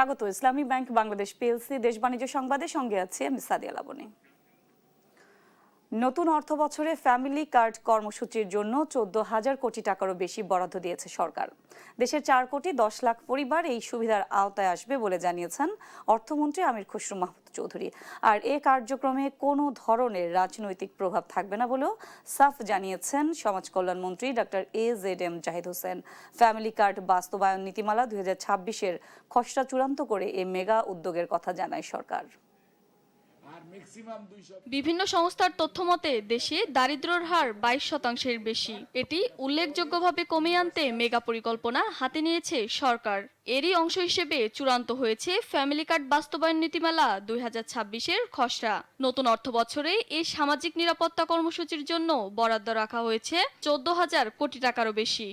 স্বাগত ইসলামী bank Bangladesh PLC দেশ বাণিজ্য সংবাদের সঙ্গে আছি আমি সাদিয়া লাবনী। নতুন অর্থ বছরে ফ্যামিলি কার্ড কর্মসূচির জন্য 14,000 কোটি টাকারও বেশি বরাদ্দ দিয়েছে সরকার। দেশের 4,10,00,000 পরিবার এই সুবিধার আওতায় আসবে বলে জানিয়েছেন অর্থমন্ত্রী আমির খসরু মাহমুদ চৌধুরী। আর এ কার্যক্রমে কোনো ধরনের রাজনৈতিক প্রভাব থাকবে না বলেও সাফ জানিয়েছেন সমাজ কল্যাণ মন্ত্রী doctor AZM Zahid Hossain. Family card বাস্তবায়ন নীতিমালা 2026-এর খসড়া চূড়ান্ত করে এই মেগা উদ্যোগের কথা জানায় সরকার। বিভিন্ন সংস্থার তথ্যমতে দেশে দারিদ্র্যের হার 22%-এর বেশি। এটি উল্লেখযোগ্যভাবে কমিয়ে আনতে মেগা পরিকল্পনা হাতে নিয়েছে সরকার। এরই অংশ হিসেবে চূড়ান্ত হয়েছে ফ্যামিলি কার্ড বাস্তবায়ন নীতিমালা 2026-এর খসড়া। নতুন অর্থবছরে এই সামাজিক নিরাপত্তা কর্মসূচির জন্য বরাদ্দ রাখা হয়েছে 14,000 কোটি টাকারও বেশি।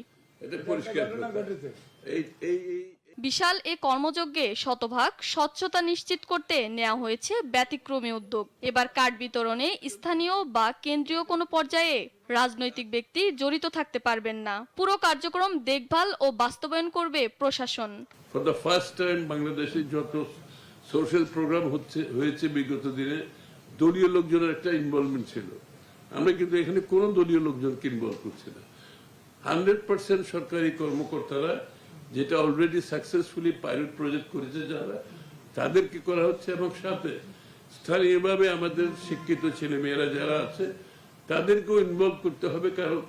বিশাল এ কর্মযজ্ঞে শতভাগ স্বচ্ছতা নিশ্চিত করতে নেওয়া হয়েছে ব্যতিক্রমী উদ্যোগ। এবার কার্ড বিতরণে স্থানীয় বা কেন্দ্রীয় কোনো পর্যায়ে রাজনৈতিক ব্যক্তি জড়িত থাকতে পারবেন না। পুরো কার্যক্রম দেখভাল ও বাস্তবায়ন করবে প্রশাসন। ফর দ্য ফার্স্ট টাইম বাংলাদেশে যত সোশ্যাল প্রোগ্রাম হয়েছে বিগত দিনে দলীয় লোকজনের একটা ইনভলভমেন্ট ছিল। আমরা কিন্তু এখানে কোনো দলীয় লোকজনকে ইনভলভ করছি না। 100% সরকারি কর্মকর্তারা যেটা অলরেডি সাকসেসফুলি পাইলট প্রজেক্ট করেছে যারা, তাদেরকে করা হচ্ছে এবং সাথে স্থানীয়ভাবে আমাদের শিক্ষিত ছেলে মেয়েরা যারা আছে তাদেরকেও ইনভলভ করতে হবে, কারণ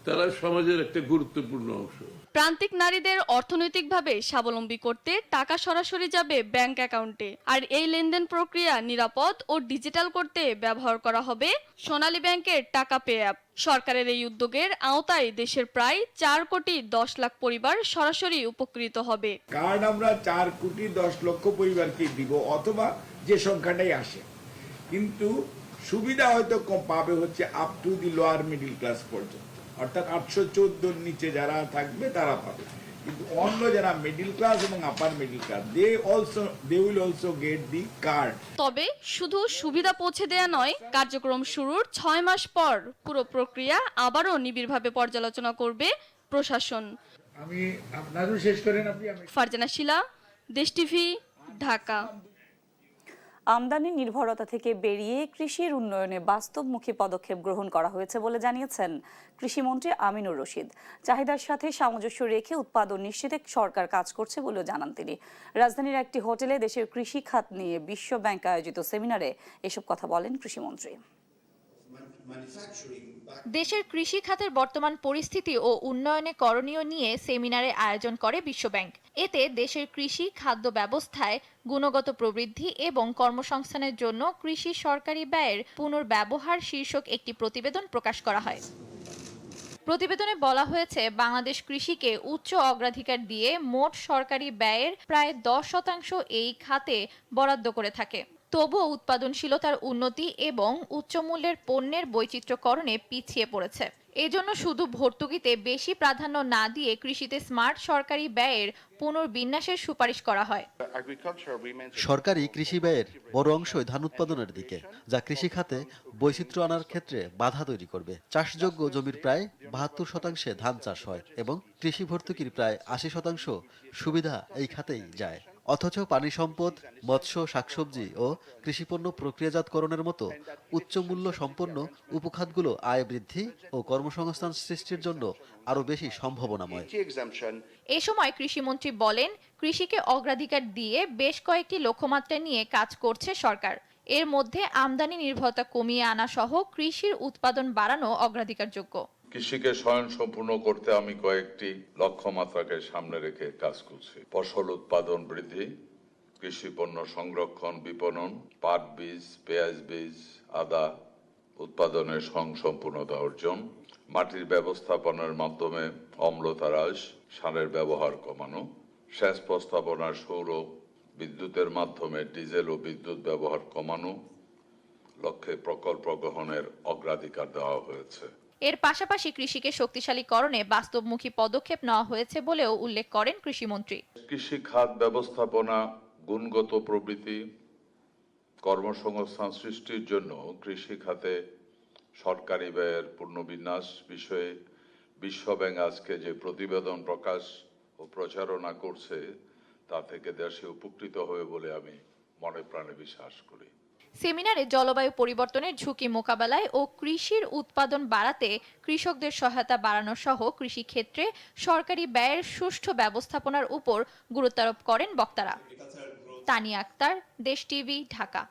তারা সমাজের একটা গুরুত্বপূর্ণ অংশ। প্রান্তিক নারীদের অর্থনৈতিকভাবে স্বাবলম্বী করতে টাকা সরাসরি যাবে ব্যাংক অ্যাকাউন্টে। আর এই লেনদেন প্রক্রিয়া নিরাপদ ও ডিজিটাল করতে ব্যবহার করা হবে সোনালী ব্যাংকের টাকা পে অ্যাপ। সরকারের এই উদ্যোগের আওতায় দেশের প্রায় 4,10,00,000 পরিবার সরাসরি উপকৃত হবে। কার্ড আমরা 4,10,00,000 পরিবারকে দিব, অথবা যে সংখ্যাটাই আসে, কিন্তু সুবিধা হয়তো কম পাবে হচ্ছে up to the lower middle class পর্যন্ত, অর্থাৎ 814 নিচে যারা থাকবে তারা পাবে। কিন্তু অন্য যারা মিডল ক্লাস এবং upper middle class they will also get the card. তবে শুধু সুবিধা পৌঁছে দেয়া নয়, কার্যক্রম শুরুর 6 মাস পর পুরো প্রক্রিয়া আবারও নিবিড়ভাবে পর্যালোচনা করবে প্রশাসন। আমি আপনারও শেষ করেন আপনি। ফারজানা শিলা, দেশ টিভি, ঢাকা। আমদানি নির্ভরতা থেকে বেরিয়ে কৃষির উন্নয়নে বাস্তবমুখী পদক্ষেপ গ্রহণ করা হয়েছে বলে জানিয়েছেন কৃষিমন্ত্রী আমিনুর রশিদ। চাহিদার সাথে সামঞ্জস্য রেখে উৎপাদন নিশ্চিতে সরকার কাজ করছে বলেও জানান তিনি। রাজধানীর একটি হোটেলে দেশের কৃষি খাত নিয়ে বিশ্ব ব্যাংক আয়োজিত সেমিনারে এসব কথা বলেন কৃষিমন্ত্রী। দেশের কৃষি খাতের বর্তমান পরিস্থিতি ও উন্নয়নে করণীয় নিয়ে সেমিনারে আয়োজন করে বিশ্বব্যাংক। এতে দেশের কৃষি খাদ্য ব্যবস্থায় গুণগত প্রবৃদ্ধি এবং কর্মসংস্থানের জন্য কৃষি সরকারি ব্যয়ের পুনর্ব্যবহার শীর্ষক একটি প্রতিবেদন প্রকাশ করা হয়। প্রতিবেদনে বলা হয়েছে, বাংলাদেশ কৃষিকে উচ্চ অগ্রাধিকার দিয়ে মোট সরকারি ব্যয়ের প্রায় 10% এই খাতে বরাদ্দ করে থাকে। তবুও উৎপাদনশীলতার উন্নতি এবং উচ্চমূল্যের পণ্যের বৈচিত্র্যকরণে পিছিয়ে পড়েছে। এজন্য শুধু ভর্তুকিতে বেশি প্রাধান্য না দিয়ে কৃষিতে স্মার্ট সরকারি ব্যয়ের পুনর্বিন্যাসের সুপারিশ করা হয়। সরকারি কৃষি ব্যয়ের বড় অংশই ধান উৎপাদনের দিকে, যা কৃষি খাতে বৈচিত্র্য আনার ক্ষেত্রে বাধা তৈরি করবে। চাষযোগ্য জমির প্রায় 72% ধান চাষ হয় এবং কৃষি ভর্তুকির প্রায় 80% সুবিধা এই খাতেই যায়। অথচ পানি সম্পদ, মৎস্য, শাকসবজি ও কৃষিপণ্য প্রক্রিয়াজাতকরণের মতো উচ্চ মূল্য সম্পন্ন উপখাতগুলো আয় বৃদ্ধি ও কর্মসংস্থান সৃষ্টির জন্য আরও বেশি সম্ভাবনাময়। এ সময় কৃষিমন্ত্রী বলেন, কৃষিকে অগ্রাধিকার দিয়ে বেশ কয়েকটি লক্ষ্যমাত্রা নিয়ে কাজ করছে সরকার। এর মধ্যে আমদানি নির্ভরতা কমিয়ে আনা সহ কৃষির উৎপাদন বাড়ানো অগ্রাধিকারযোগ্য। কৃষিকে স্বয়ংসম্পূর্ণ করতে আমি কয়েকটি লক্ষ্যমাত্রাকে সামনে রেখে কাজ করছি। ফসল উৎপাদন বৃদ্ধি, কৃষি পণ্য সংরক্ষণ বিপণন, পাট বীজ, পেঁয়াজ বীজ, আদা উৎপাদনের স্বয়ংসম্পূর্ণতা অর্জন, মাটির ব্যবস্থাপনার মাধ্যমে অম্লতা হ্রাস, সারের ব্যবহার কমানো, সেচ ব্যবস্থাপনার সৌর বিদ্যুতের মাধ্যমে ডিজেল ও বিদ্যুৎ ব্যবহার কমানো লক্ষ্যে প্রকল্প গ্রহণের অগ্রাধিকার দেওয়া হয়েছে। এর পাশাপাশি কৃষিকে শক্তিশালীকরণে বাস্তবমুখী পদক্ষেপ নেওয়া হয়েছে বলেও উল্লেখ করেন কৃষিমন্ত্রী। কৃষি খাত ব্যবস্থাপনা, গুণগত প্রবৃদ্ধি, কর্মসংস্থান সৃষ্টির জন্য কৃষি খাতে সরকারি ব্যয়ের পুনর্বিন্যাস বিষয়ে বিশ্বব্যাংক আজকে যে প্রতিবেদন প্রকাশ ও প্রচারণা করছে, তা থেকে দেশে উপকৃত হবে বলে আমি মনে প্রাণে বিশ্বাস করি। সেমিনারে জলবায়ু পরিবর্তনের ঝুঁকি মোকাবেলায় ও কৃষির উৎপাদন বাড়াতে কৃষকদের সহায়তা বাড়ানো সহ কৃষি ক্ষেত্রে সরকারি ব্যয়ের সুষ্ঠু ব্যবস্থাপনার উপর গুরুত্বারোপ করেন বক্তারা। তানিয়া আক্তার, দেশ টিভি, ঢাকা।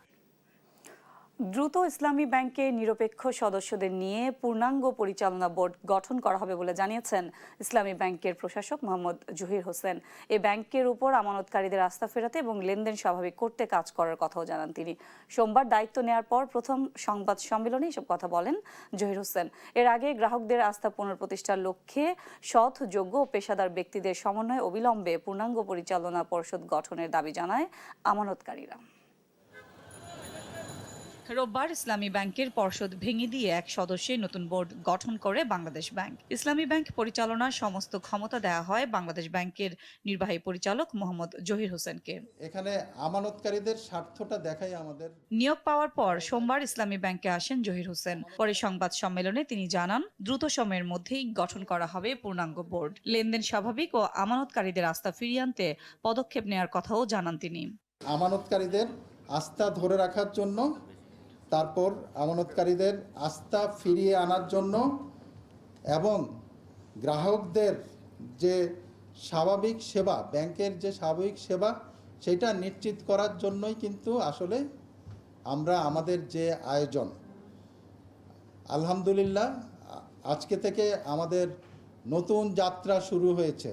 দ্রুত ইসলামী ব্যাংকের নিরপেক্ষ সদস্যদের নিয়ে পূর্ণাঙ্গ পরিচালনা বোর্ড গঠন করা হবে বলে জানিয়েছেন ইসলামী ব্যাংকের প্রশাসক মোহাম্মদ জহির হোসেন। এই ব্যাংকের উপর আমানতকারীদের আস্থা ফেরাতে এবং লেনদেন স্বাভাবিক করতে কাজ করার কথাও জানান তিনি। সোমবার দায়িত্ব নেওয়ার পর প্রথম সংবাদ সম্মেলনে এসব কথা বলেন জহির হোসেন। এর আগে গ্রাহকদের আস্থা পুনঃপ্রতিষ্ঠার লক্ষ্যে সৎ, যোগ্য ও পেশাদার ব্যক্তিদের সমন্বয়ে অবিলম্বে পূর্ণাঙ্গ পরিচালনা পর্ষদ গঠনের দাবি জানায় আমানতকারীরা। রোববার ইসলামী ব্যাংকের পর্ষদ ভেঙে দিয়ে এক সদস্যের নতুন বোর্ড গঠন করে বাংলাদেশ ব্যাংক। ইসলামী ব্যাংক পরিচালনার সমস্ত ক্ষমতা দেওয়া হয় বাংলাদেশ ব্যাংকের নির্বাহী পরিচালক মোহাম্মদ জহির হোসেনকে। এখানে আমানতকারীদের স্বার্থটা দেখাই আমাদের। নিয়োগ পাওয়ার পর সোমবার ইসলামী ব্যাংকে আসেন জহির হোসেন। পরে সংবাদ সম্মেলনে তিনি জানান, দ্রুত সময়ের মধ্যেই গঠন করা হবে পূর্ণাঙ্গ বোর্ড। লেনদেন স্বাভাবিক ও আমানতকারীদের আস্থা ফিরিয়ে আনতে পদক্ষেপ নেওয়ার কথাও জানান তিনি। আমানতকারীদের আস্থা ধরে রাখার জন্য, তারপর আমানতকারীদের আস্থা ফিরিয়ে আনার জন্য এবং গ্রাহকদের যে স্বাভাবিক সেবা, ব্যাংকের যে স্বাভাবিক সেবা, সেটা নিশ্চিত করার জন্যই কিন্তু আসলে আমরা আমাদের যে আয়োজন, আলহামদুলিল্লাহ আজকে থেকে আমাদের নতুন যাত্রা শুরু হয়েছে।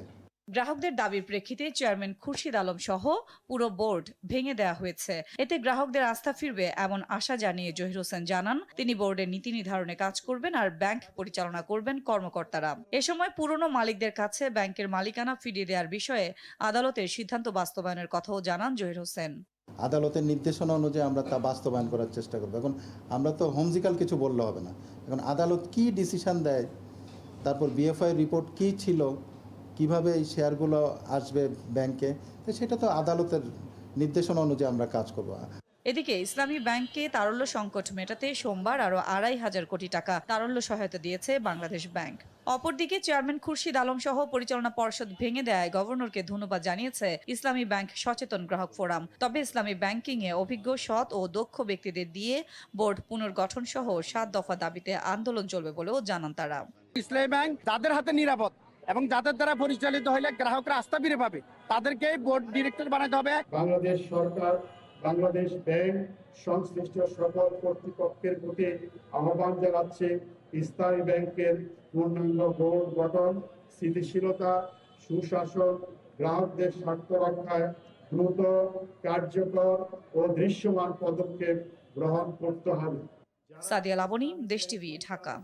গ্রাহকদের দাবির প্রেক্ষিতে চেয়ারম্যান খুরশিদ আলম সহ পুরো বোর্ড ভেঙে দেওয়া হয়েছে। এতে গ্রাহকদের আস্থা ফিরবে এমন আশা জানিয়ে জহির হোসেন জানান, তিনি বোর্ডের নীতি নির্ধারণে কাজ করবেন আর ব্যাংক পরিচালনা করবেন কর্মকর্তারা। এ সময় পুরনো মালিকদের কাছে ব্যাংকের মালিকানা ফিরিয়ে দেওয়ার বিষয়ে আদালতের সিদ্ধান্ত বাস্তবায়নের কথাও জানান জহির হোসেন। আদালতের নির্দেশনা অনুযায়ী আমরা তা বাস্তবায়ন করার চেষ্টা করব। এখন আমরা তো হোমজিক্যাল কিছু বললে হবে না। এখন আদালত কি ডিসিশন দেয়, তারপর বিএফআই রিপোর্ট কি ছিল, কিভাবে এই শেয়ারগুলো আসবে ব্যাংকে, তো সেটা তো আদালতের নির্দেশনা অনুযায়ী আমরা কাজ করব। এদিকে ইসলামী ব্যাংকে তারল্য সংকট মেটাতে সোমবার আরো 2,500 কোটি টাকা তারল্য সহায়তা দিয়েছে বাংলাদেশ ব্যাংক। অপরদিকে চেয়ারম্যান খুরশিদ আলম সহ পরিচালনা পর্ষদ ভেঙে দেয় গভর্নরকে ধন্যবাদ জানিয়েছে ইসলামী ব্যাংক সচেতন গ্রাহক ফোরাম। তবে ইসলামী ব্যাংকিং এ অভিজ্ঞ, সৎ ও দক্ষ ব্যক্তিদের দিয়ে বোর্ড পুনর্গঠন সহ 7 দফা দাবিতে আন্দোলন চলবে বলেও জানান তারা। ইসলামী ব্যাংক যাদের হাতে নিরাপদ এবং যাদের দ্বারা পরিচালিত হলে গ্রাহকরা আস্থা ফিরে পাবে, তাদেরকে বোর্ড ডিরেক্টর বানাতে হবে। বাংলাদেশ সরকার, বাংলাদেশ ব্যাংক সংশ্লিষ্ট সকল কর্তৃপক্ষের প্রতি আহ্বান জানাচ্ছে ইসলামী ব্যাংকের পূর্ণাঙ্গ বোর্ড গঠন, স্থিতিশীলতা, সুশাসন, গ্রাহকদের স্বার্থ রক্ষায় দ্রুত, কার্যকর ও দৃশ্যমান পদক্ষেপ গ্রহণ করতে হবে। সাদিয়া লাবনী, দেশ টিভি, ঢাকা।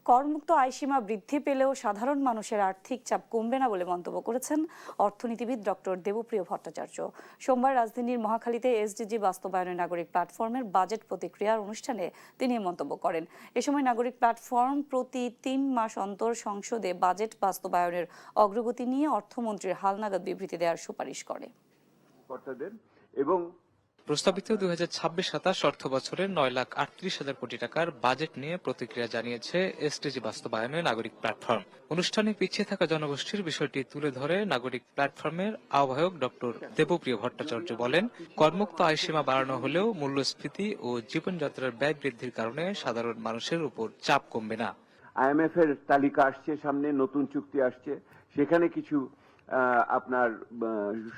করমুক্ত আয়সীমা বৃদ্ধি পেলেও সাধারণ মানুষের আর্থিক চাপ কমবে না বলে মন্তব্য করেছেন অর্থনীতিবিদ ডক্টর দেবপ্রিয় ভট্টাচার্য। সোমবার রাজধানীর মহাখালীতে এসডিজি বাস্তবায়নের নাগরিক প্ল্যাটফর্মের বাজেট প্রতিক্রিয়ার অনুষ্ঠানে তিনি মন্তব্য করেন। এ সময় নাগরিক প্ল্যাটফর্ম প্রতি 3 মাস অন্তর সংসদে বাজেট বাস্তবায়নের অগ্রগতি নিয়ে অর্থমন্ত্রীর হালনাগাদ বিবৃতি দেওয়ার সুপারিশ করে এবং প্রস্তাবিত 2026-27 অর্থ বছরের 9,38,000 কোটি টাকার বাজেট নিয়ে প্রতিক্রিয়া জানিয়েছে এসডিজি বাস্তবায়নের নাগরিক প্ল্যাটফর্ম। অনুষ্ঠানে পিছিয়ে থাকা জনগোষ্ঠীর বিষয়টি তুলে ধরে নাগরিক প্ল্যাটফর্মের আহ্বায়ক ডক্টর দেবপ্রিয় ভট্টাচার্য বলেন, করমুক্ত আয়সীমা বাড়ানো হলেও মূল্যস্ফীতি ও জীবনযাত্রার ব্যয় বৃদ্ধির কারণে সাধারণ মানুষের উপর চাপ কমবে না। আইএমএফ এর তালিকা আসছে সামনে, নতুন চুক্তি আসছে, সেখানে কিছু আপনার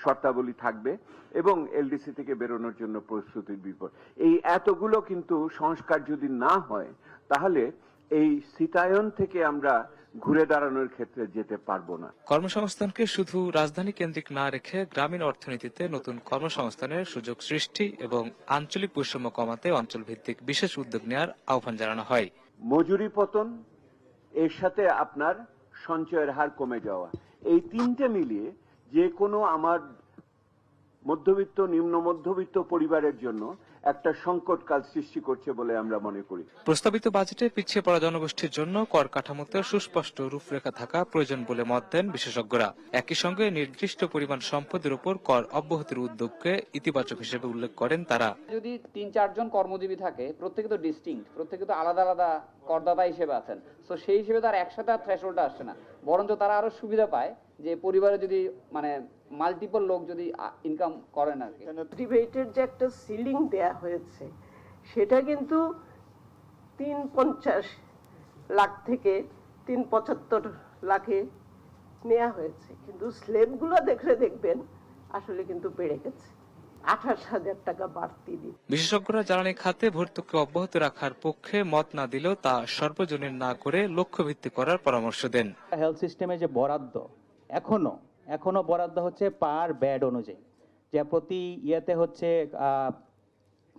শর্তাবলী থাকবে এবং এলডিসি থেকে বেরোনোর জন্য প্রস্তুতির বিপদ। এই এতগুলো কিন্তু সংস্কার যদি না হয় তাহলে এই শীতায়ন থেকে আমরা ঘুরে দাঁড়ানোর ক্ষেত্রে যেতে পারবো না। কর্মসংস্থানকে শুধু রাজধানী কেন্দ্রিক না রেখে গ্রামীণ অর্থনীতিতে নতুন কর্মসংস্থানের সুযোগ সৃষ্টি এবং আঞ্চলিক বৈষম্য কমাতে অঞ্চলভিত্তিক বিশেষ উদ্যোগ নেওয়ার আহ্বান জানানো হয়। মজুরি পতন, এর সাথে আপনার সঞ্চয়ের হার কমে যাওয়া, এই তিনটে মিলিয়ে যে কোনো আমার মধ্যবিত্ত, নিম্ন মধ্যবিত্ত পরিবারের জন্য একটা সংকটকাল সৃষ্টি করছে বলে আমরা মনে করি। প্রস্তাবিত বাজেটে পিছিয়ে পড়া জনগোষ্ঠীর জন্য কর কাঠামোতে সুস্পষ্ট রূপরেখা থাকা প্রয়োজন বলে মত দেন বিশেষজ্ঞরা। একই সঙ্গে নির্দিষ্ট পরিমাণ সম্পদের উপর কর অব্যাহতির উদ্যোগকে ইতিবাচক হিসেবে উল্লেখ করেন তারা। যদি 3-4 জন কর্মজীবী থাকে, প্রত্যেকে তো ডিস্টিংক্ট, প্রত্যেকে তো আলাদা আলাদা করদাতা হিসেবে আছেন, তো সেই হিসেবে তার একসাথে আর থ্রেশহোল্ড আসছে না, বরঞ্চ তারা আরো সুবিধা পায় যে পরিবারে যদি মানে মাল্টিপল লোক যদি ইনকাম করেন আর কি। ডিবেটের যে একটা সিলিং দেয়া হয়েছে সেটা কিন্তু 350 লাখ থেকে 375 লাখে নেওয়া হয়েছে, কিন্তু স্লেবগুলো দেখবেন আসলে কিন্তু বেড়ে গেছে, 28,000 টাকা বাড়তি দিয়ে। বিশেষজ্ঞরা জ্বালানি খাতে ভর্তুকি অব্যাহত রাখার পক্ষে মত না দিলেও তা সর্বজনীন না করে লক্ষ্যভিত্তিক করার পরামর্শ দেন। হেলথ সিস্টেমে যে বরাদ্দ এখনো বরাদ্দ হচ্ছে পার বেড অনুযায়ী, যে প্রতি ইয়েতে হচ্ছে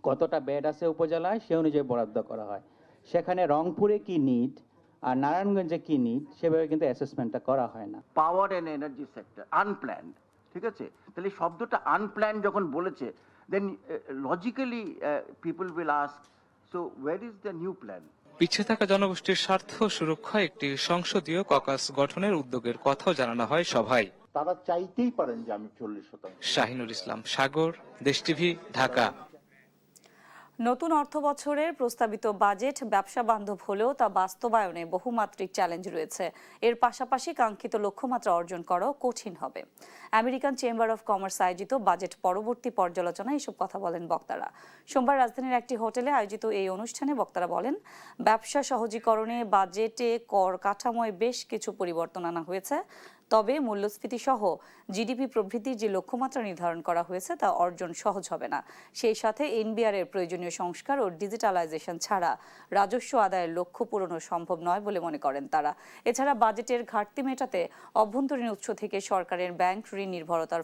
কতটা বেড আছে উপজেলায় সে অনুযায়ী বরাদ্দ করা হয়। সেখানে রংপুরে কি নিড আর নারায়ণগঞ্জে কি নিড সেভাবে কিন্তু অ্যাসেসমেন্টটা করা হয় না। Power and energy sector unplanned, ঠিক আছে, তাহলে শব্দটা আনপ্ল্যান্ড যখন বলেছে then logically people will ask, so where is the new plan? পিছিয়ে থাকা জনগোষ্ঠীর স্বার্থ সুরক্ষায় একটি সংসদীয় ককাস গঠনের উদ্যোগের কথাও জানানো হয় সভায়। তারা চাইতেই পারেন যে আমি 40%। শাহিনুর ইসলাম সাগর, দেশ টিভি, ঢাকা। নতুন অর্থ বছরের প্রস্তাবিত বাজেট ব্যবসা বান্ধব হলেও তা বাস্তবায়নে বহুমাত্রিক চ্যালেঞ্জ রয়েছে। এর পাশাপাশি কাঙ্ক্ষিত লক্ষ্যমাত্রা অর্জন করাও কঠিন হবে। আমেরিকান চেম্বার অফ কমার্স আয়োজিত বাজেট পরবর্তী পর্যালোচনায় এসব কথা বলেন বক্তারা। সোমবার রাজধানীর একটি হোটেলে আয়োজিত এই অনুষ্ঠানে বক্তারা বলেন, ব্যবসা সহজীকরণে বাজেটে কর কাঠামোয় বেশ কিছু পরিবর্তন আনা হয়েছে, তবে মূল্যস্ফীতি সহ জিডিপি প্রবৃদ্ধির যে লক্ষ্যমাত্রা নির্ধারণ করা হয়েছে তা অর্জন সহজ হবে না। সেই সাথে এনবিআর এর প্রয়োজনীয় সংস্কার ও ডিজিটালাইজেশন ছাড়া রাজস্ব আদায়ের লক্ষ্য পূরণ সম্ভব নয় বলে মনে করেন তারা। এছাড়া বাজেটের ঘাটতি মেটাতে অভ্যন্তরীণ উৎস থেকে সরকারের ব্যাংক ঋণ নির্ভরতার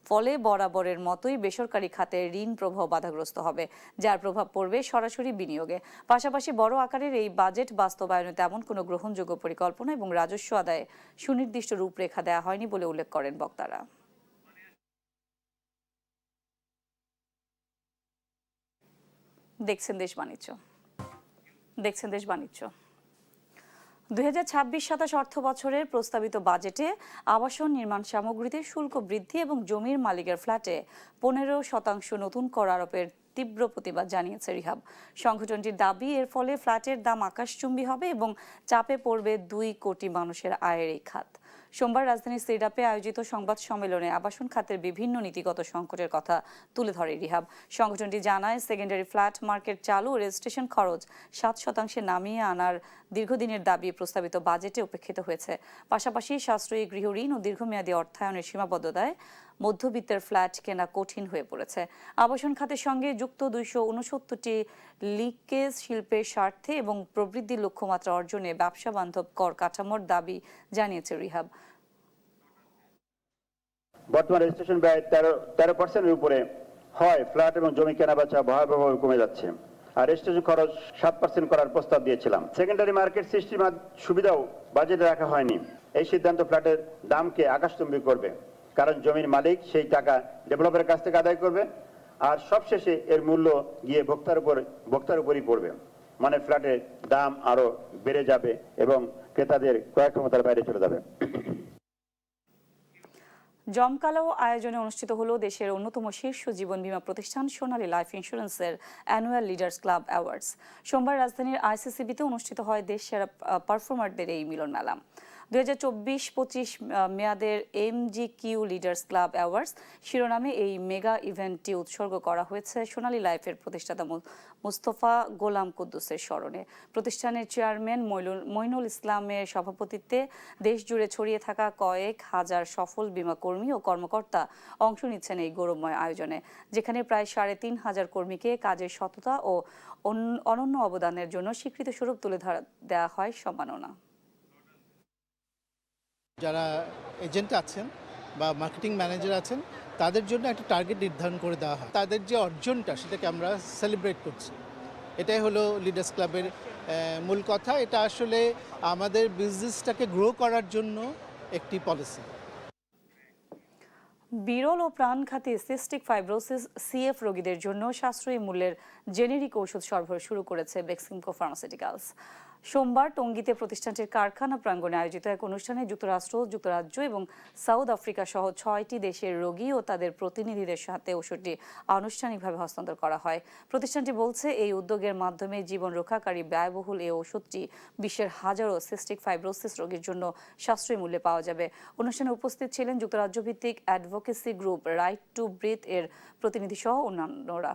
ফলে বরাবরের মতোই বেসরকারি খাতে ঋণ প্রবাহ বাধাগ্রস্ত হবে, যার প্রভাব পড়বে সরাসরি বিনিয়োগে। পাশাপাশি বড় আকারের এই বাজেট বাস্তবায়নে তেমন কোনো গ্রহণযোগ্য পরিকল্পনা এবং রাজস্ব আদায়ে সুনির্দিষ্ট রূপরেখা দেওয়া হয়নি বলে উল্লেখ করেন বক্তারা। দেখছেন দেশ বাণিজ্য। 2026-27 অর্থ বছরের প্রস্তাবিত বাজেটে আবাসন নির্মাণ সামগ্রীতে শুল্ক বৃদ্ধি এবং জমির মালিকের ফ্ল্যাটে 15% নতুন কর আরোপের তীব্র প্রতিবাদ জানিয়েছে রিহাব। সংগঠনটির দাবি, এর ফলে ফ্ল্যাটের দাম আকাশচুম্বী হবে এবং চাপে পড়বে 2 কোটি মানুষের আয়ের এই খাত। সোমবার রাজধানীর সিডাপে আয়োজিত সংবাদ সম্মেলনে আবাসন খাতের বিভিন্ন নীতিগত সংকটের কথা তুলে ধরে রিহাব। সংগঠনটি জানায়, সেকেন্ডারি ফ্ল্যাট মার্কেট চালু ও রেজিস্ট্রেশন খরচ 7% নামিয়ে আনার দীর্ঘদিনের দাবি প্রস্তাবিত বাজেটে উপেক্ষিত হয়েছে। পাশাপাশি সাশ্রয়ী গৃহ ঋণ ও দীর্ঘমেয়াদী অর্থায়নের সীমাবদ্ধতায় মধ্যবিত্তের ফ্ল্যাট কেনা কঠিন হয়ে পড়েছে। আবাসন খাতের সঙ্গে যুক্ত 269টি লিকেজ শিল্পের স্বার্থে এবং প্রবৃদ্ধির লক্ষ্যমাত্রা অর্জনে ব্যবসা বান্ধব কর কাঠামোর দাবি জানিয়েছে রিহাব। বর্তমান রেজিস্ট্রেশন ব্যয় 13% উপরে হয়, ফ্ল্যাট এবং জমি কেনাবেচা ভয়াবহভাবে কমে যাচ্ছে। আর রেজিস্ট্রেশন খরচ 7% করার প্রস্তাব দিয়েছিলাম। সেকেন্ডারি মার্কেট সৃষ্টির সুবিধাও বাজেটে রাখা হয়নি। এই সিদ্ধান্ত ফ্ল্যাটের দামকে আকাশচুম্বী করবে, কারণ জমির মালিক সেই টাকা ডেভেলপারের কাছ থেকে আদায় করবে আর সবশেষে এর মূল্য গিয়ে ভোক্তার উপরই পড়বে। মানে ফ্ল্যাটের দাম আরো বেড়ে যাবে এবং ক্রেতাদের ক্রয় ক্ষমতার বাইরে চলে যাবে। জমকালো আয়োজনে অনুষ্ঠিত হলো দেশের অন্যতম শীর্ষ জীবন বীমা প্রতিষ্ঠান সোনালী লাইফ ইন্স্যুরেন্সের অ্যানুয়াল লিডার্স ক্লাব অ্যাওয়ার্ডস। সোমবার রাজধানীর আইসিসিবিতে অনুষ্ঠিত হয় দেশ সেরা পারফর্মারদের এই মিলন মেলা। 2024-25 মেয়াদের MGQ লিডার্স ক্লাব অ্যাওয়ার্ডস শিরোনামে এই মেগা ইভেন্টটি উৎসর্গ করা হয়েছে সোনালী লাইফের প্রতিষ্ঠাতা মুস্তফা গোলাম কুদ্দুসের স্মরণে। প্রতিষ্ঠানের চেয়ারম্যান মইনুল ইসলামের সভাপতিত্বে দেশ জুড়ে ছড়িয়ে থাকা কয়েক হাজার সফল বীমা কর্মী ও কর্মকর্তা অংশ নিচ্ছেন এই গৌরবময় আয়োজনে, যেখানে প্রায় 3,500 কর্মীকে কাজের সততা ও অনন্য অবদানের জন্য স্বীকৃত স্বরূপ তুলে দেওয়া হয় সম্মাননা। যারা এজেন্ট আছেন বা মার্কেটিং ম্যানেজার আছেন তাদের জন্য একটা টার্গেট নির্ধারণ করে দেওয়া হয়, তাদের যে অর্জনটা সেটাকে আমরা সেলিব্রেট করছি। এটাই হলো লিডার্স ক্লাবের মূল কথা। এটা আসলে আমাদের বিজনেসটাকে গ্রো করার জন্য একটি পলিসি। বিরল ও প্রাণঘাতী সিস্টিক ফাইব্রোসিস CF রোগীদের জন্য সাশ্রয়ী মূল্যের জেনেরিক ওষুধ সরবরাহ শুরু করেছে বেক্সিমকো ফার্মাসিউটিক্যালস। সোমবার টঙ্গীতে প্রতিষ্ঠানটির কারখানা প্রাঙ্গণে আয়োজিত এক অনুষ্ঠানে যুক্তরাষ্ট্র, যুক্তরাজ্য এবং সাউথ আফ্রিকা সহ 6টি দেশের রোগী ও তাদের প্রতিনিধিদের সাথে ওষুধটি আনুষ্ঠানিকভাবে হস্তান্তর করা হয়। প্রতিষ্ঠানটি বলছে, এই উদ্যোগের মাধ্যমে জীবন রক্ষাকারী ব্যয়বহুল এই ওষুধটি বিশ্বের হাজারো সিস্টিক ফাইব্রোসিস রোগীর জন্য সাশ্রয়ী মূল্যে পাওয়া যাবে। অনুষ্ঠানে উপস্থিত ছিলেন যুক্তরাজ্য ভিত্তিক advocacy group Right to Breathe এর প্রতিনিধি সহ অন্যান্যরা।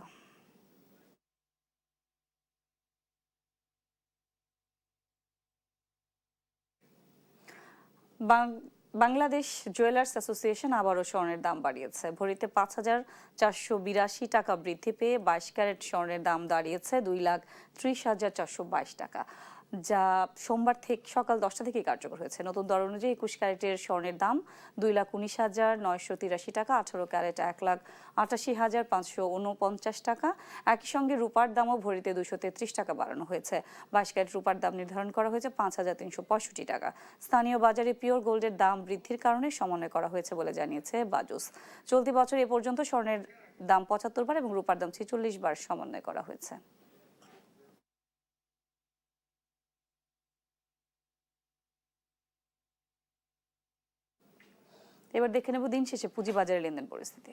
বাংলাদেশ জুয়েলার্স অ্যাসোসিয়েশন আবারও স্বর্ণের দাম বাড়িয়েছে। ভরিতে 5,482 টাকা বৃদ্ধি পেয়ে 22 ক্যারেট স্বর্ণের দাম দাঁড়িয়েছে 2,30,422 টাকা, যা সোমবার থেকে সকাল 10টা থেকে কার্যকর হয়েছে। নতুন দর অনুযায়ী 21 ক্যারেটের স্বর্ণের দাম 2,19,983 টাকা, 18 ক্যারেট 1,88,549 টাকা। একই সঙ্গে রূপার দামও ভরিতে 233 টাকা বাড়ানো হয়েছে। 22 ক্যারেট রূপার দাম নির্ধারণ করা হয়েছে 5,365 টাকা। স্থানীয় বাজারে পিওর গোল্ডের দাম বৃদ্ধির কারণে সমন্বয় করা হয়েছে বলে জানিয়েছে বাজুস। চলতি বছর এ পর্যন্ত স্বর্ণের দাম 75 বার এবং রূপার দাম 46 বার সমন্বয় করা হয়েছে। এবার দেখে নেব দিন শেষে পুঁজিবাজারের লেনদেন পরিস্থিতি।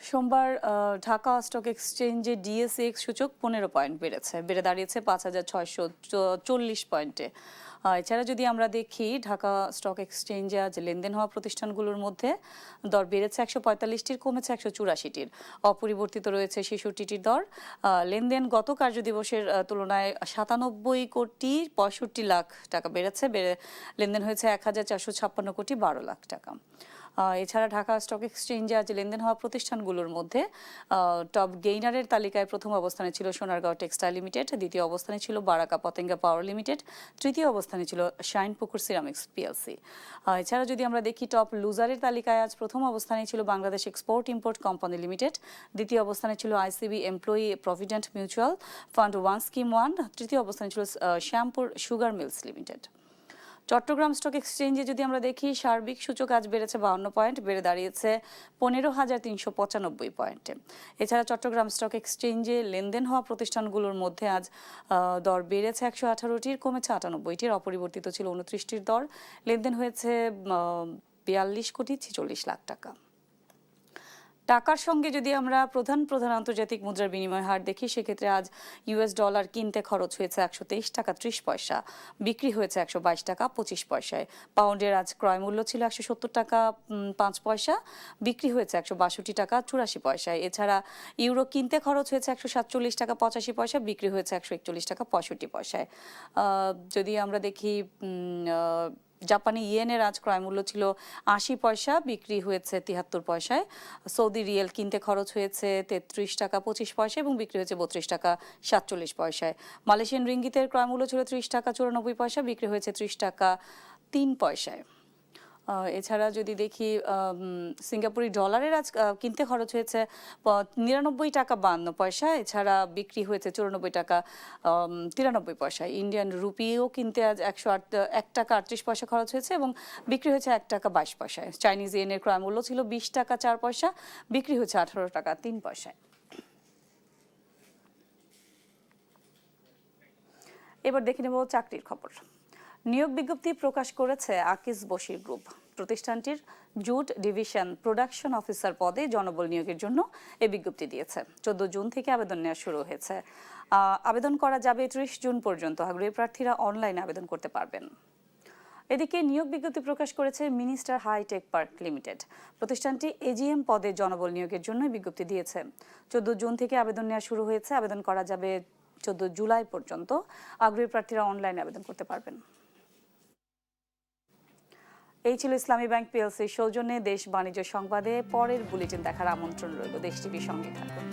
সোমবার ঢাকা স্টক এক্সচেঞ্জে ডিএসএক্স সূচক 15 পয়েন্ট বেড়ে দাঁড়িয়েছে 5,640 পয়েন্টে। এছাড়া যদি আমরা দেখি ঢাকা স্টক এক্সচেঞ্জে আজ লেনদেন হওয়া প্রতিষ্ঠানগুলোর মধ্যে দর বেড়েছে 145টির, কমেছে 184টির, অপরিবর্তিত রয়েছে 66টির দর। লেনদেন গত কার্যদিবসের তুলনায় 97 কোটি 65 লাখ টাকা বেড়েছে, লেনদেন হয়েছে 1,456 কোটি 12 লাখ টাকা। এছাড়া ঢাকা স্টক এক্সচেঞ্জে আজ লেনদেন হওয়া প্রতিষ্ঠানগুলোর মধ্যে টপ গেইনারের তালিকায় প্রথম অবস্থানে ছিল সোনারগাঁও টেক্সটাইল লিমিটেড, দ্বিতীয় অবস্থানে ছিল বারাকা পতেঙ্গা পাওয়ার লিমিটেড, তৃতীয় অবস্থানে ছিল শাইনপুকুর সিরামিক্স পিএলসি। এছাড়া যদি আমরা দেখি টপ লুজারের তালিকায় আজ প্রথম অবস্থানে ছিল Bangladesh export import company limited, দ্বিতীয় অবস্থানে ছিল ICB employee provident mutual fund 1 scheme 1, তৃতীয় অবস্থানে ছিল Shyampur sugar mills limited. Chattogram stock এক্সচেঞ্জে যদি আমরা দেখি সার্বিক সূচক আজ বেড়েছে 52 পয়েন্ট, বেড়ে দাঁড়িয়েছে 15,395 পয়েন্টে। এছাড়া চট্টগ্রাম স্টক এক্সচেঞ্জে লেনদেন হওয়া প্রতিষ্ঠানগুলোর মধ্যে আজ দর বেড়েছে 118টির, কমেছে 98টির, অপরিবর্তিত ছিল 29টির দর। লেনদেন হয়েছে 42 কোটি 46 লাখ টাকা। টাকার সঙ্গে যদি আমরা প্রধান আন্তর্জাতিক মুদ্রার বিনিময় হার দেখি, সেক্ষেত্রে আজ ইউএস ডলার কিনতে খরচ হয়েছে 123 টাকা 30 পয়সা, বিক্রি হয়েছে 122 টাকা 25 পয়সায়। পাউন্ডের আজ ক্রয় মূল্য ছিল 170 টাকা 5 পয়সা, বিক্রি হয়েছে 162 টাকা 84 পয়সায়। এছাড়া ইউরো কিনতে খরচ হয়েছে 147 টাকা 85 পয়সা, বিক্রি হয়েছে 141 টাকা 65 পয়সায়। যদি আমরা দেখি জাপানি ইয়েনের আজ ক্রয় মূল্য ছিল 80 পয়সা, বিক্রি হয়েছে 73 পয়সায়। সৌদি রিয়েল কিনতে খরচ হয়েছে 33 টাকা 25 পয়সা এবং বিক্রি হয়েছে 32 টাকা 47 পয়সায়। মালয়েশিয়ান রিঙ্গিতের ক্রয় মূল্য ছিল 30 টাকা 94 পয়সা, বিক্রি হয়েছে 30 টাকা 3 পয়সায়। এছাড়া যদি দেখি সিঙ্গাপুরি ডলারের আজ কিনতে খরচ হয়েছে 99 টাকা 52 পয়সা, এছাড়া বিক্রি হয়েছে 94 টাকা 93 পয়সায়। ইন্ডিয়ান রুপিও কিনতে আজ 1 টাকা 38 পয়সা খরচ হয়েছে এবং বিক্রি হয়েছে 1 টাকা 22 পয়সায়। চাইনিজ ইয়েনের ক্রয় মূল্য ছিল 20 টাকা 4 পয়সা, বিক্রি হয়েছে 18 টাকা 3 পয়সায়। এবার দেখে নেব চাকরির খবর। নিয়োগ বিজ্ঞপ্তি প্রকাশ করেছে আকিজ বশির গ্রুপ। প্রতিষ্ঠানটির জুট ডিভিশন প্রোডাকশন অফিসার পদে জনবল নিয়োগের জন্য এই বিজ্ঞপ্তি দিয়েছে। 14 জুন থেকে আবেদন নেওয়া শুরু হয়েছে। আবেদন করা যাবে 30 জুন পর্যন্ত। আগ্রহী প্রার্থীরা অনলাইনে আবেদন করতে পারবেন। এদিকে নিয়োগ বিজ্ঞপ্তি প্রকাশ করেছে মিনিস্টার হাইটেক পার্ক লিমিটেড। প্রতিষ্ঠানটি এজিএম পদে জনবল নিয়োগের জন্য বিজ্ঞপ্তি দিয়েছে। 14 জুন থেকে আবেদন নেওয়া শুরু হয়েছে। আবেদন করা যাবে 14 জুলাই পর্যন্ত। আগ্রহী প্রার্থীরা অনলাইনে আবেদন করতে পারবেন। এই ছিল ইসলামী ব্যাংক পিএলসির সৌজন্যে দেশ বাণিজ্য সংবাদে। পরের বুলেটিন দেখার আমন্ত্রণ রইল। দেশ টিভির সঙ্গে থাকুন।